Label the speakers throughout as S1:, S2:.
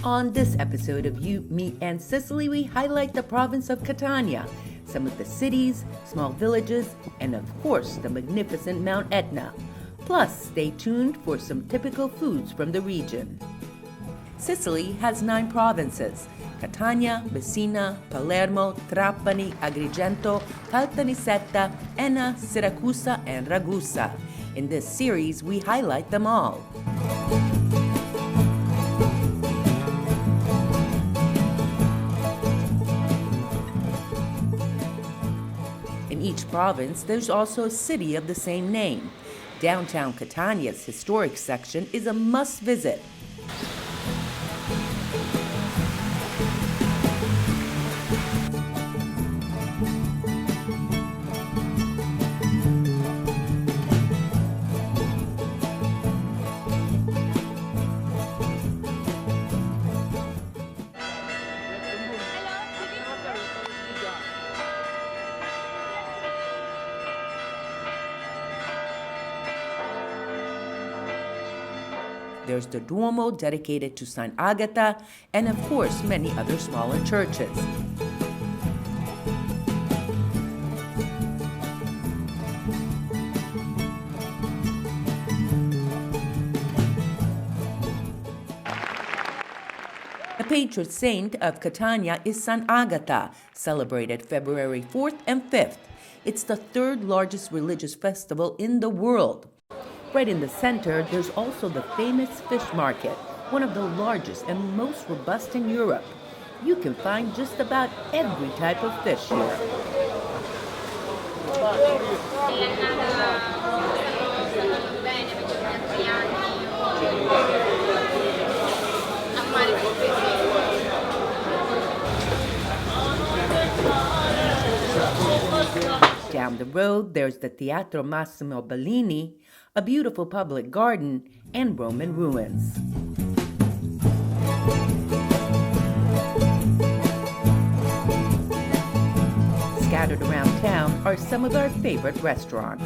S1: On this episode of You, Me, and Sicily, we highlight the province of Catania, some of the cities, small villages, and of course, the magnificent Mount Etna. Plus, stay tuned for some typical foods from the region. Sicily has 9 provinces: Catania, Messina, Palermo, Trapani, Agrigento, Caltanissetta, Enna, Siracusa, and Ragusa. In this series, we highlight them all. In each province, there's also a city of the same name. Downtown Catania's historic section is a must-visit. There's the Duomo dedicated to Saint Agatha, and of course many other smaller churches. The patron saint of Catania is Saint Agatha, celebrated February 4th and 5th. It's the 3rd largest religious festival in the world. Right in the center, there's also the famous fish market, one of the largest and most robust in Europe. You can find just about every type of fish here. Down the road, there's the Teatro Bellini, a beautiful public garden, and Roman ruins. Scattered around town are some of our favorite restaurants.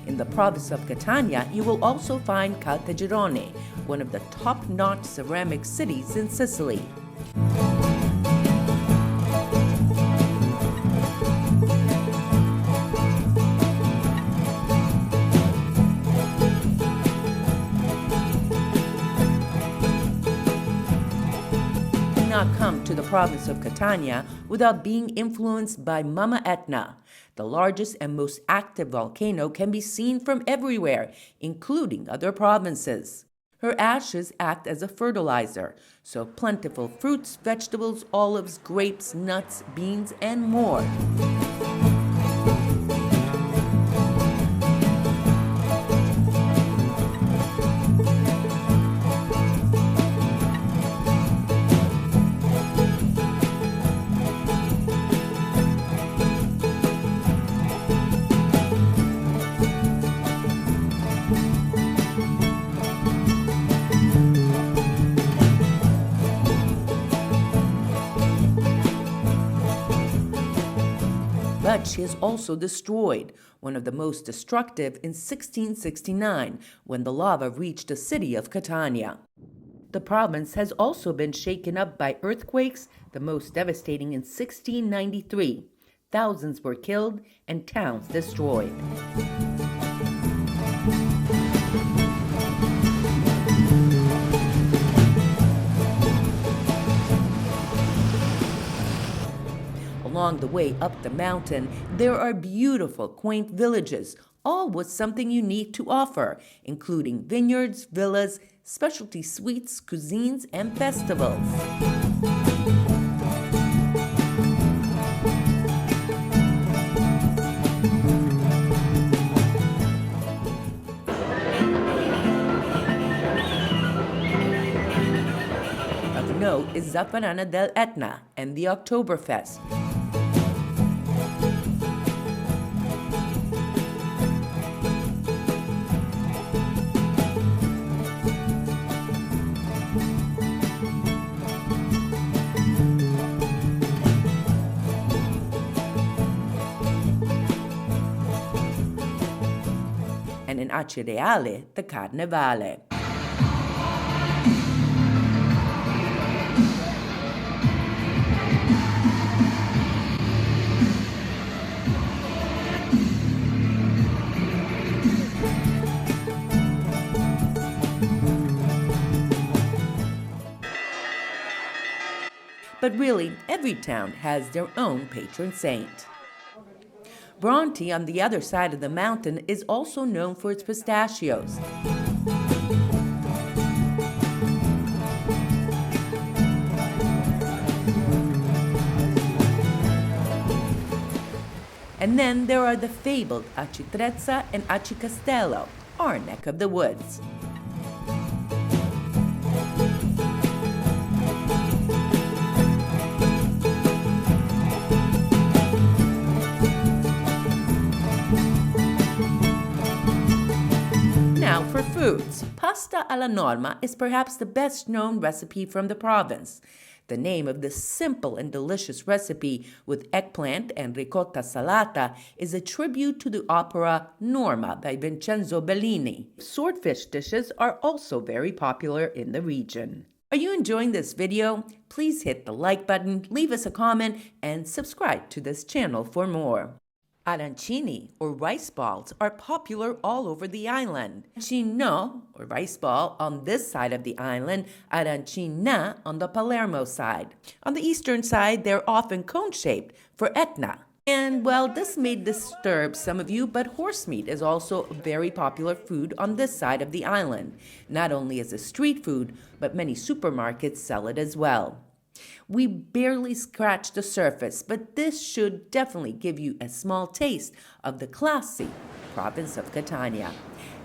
S1: In the province of Catania, you will also find Caltagirone, one of the top-notch ceramic cities in Sicily. Do not come to the province of Catania without being influenced by Mount Etna. The largest and most active volcano can be seen from everywhere, including other provinces. Her ashes act as a fertilizer, so plentiful fruits, vegetables, olives, grapes, nuts, beans, and more. But she is also destroyed, one of the most destructive in 1669, when the lava reached the city of Catania. The province has also been shaken up by earthquakes, the most devastating in 1693. Thousands were killed and towns destroyed. Along the way up the mountain, there are beautiful, quaint villages, all with something unique to offer, including vineyards, villas, specialty sweets, cuisines, and festivals. Of note is Zafferana Etnea and the Octoberfest. in Acireale the Carnevale. But really, every town has their own patron saint. Bronte, on the other side of the mountain, is also known for its pistachios. And then there are the fabled Acitrezza and Aci Castello, our neck of the woods. Now for foods. Pasta alla norma is perhaps the best known recipe from the province. The name of this simple and delicious recipe with eggplant and ricotta salata is a tribute to the opera Norma by Vincenzo Bellini. Swordfish dishes are also very popular in the region. Are you enjoying this video? Please hit the like button, leave us a comment, and subscribe to this channel for more. Arancini, or rice balls, are popular all over the island. Arancino, or rice ball, on this side of the island, arancina on the Palermo side. On the eastern side, they're often cone-shaped for Etna. And, well, this may disturb some of you, but horse meat is also a very popular food on this side of the island. Not only as a street food, but many supermarkets sell it as well. We barely scratched the surface, but this should definitely give you a small taste of the classy province of Catania.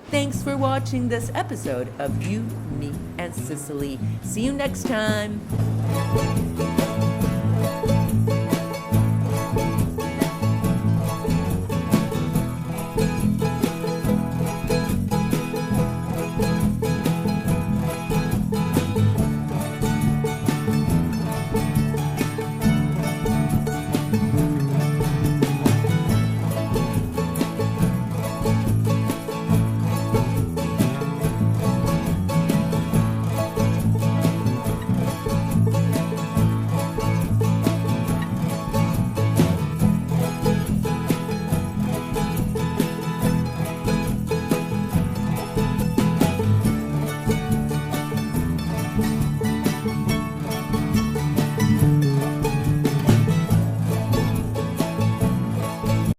S1: Thanks for watching this episode of You, Me, and Sicily. See you next time.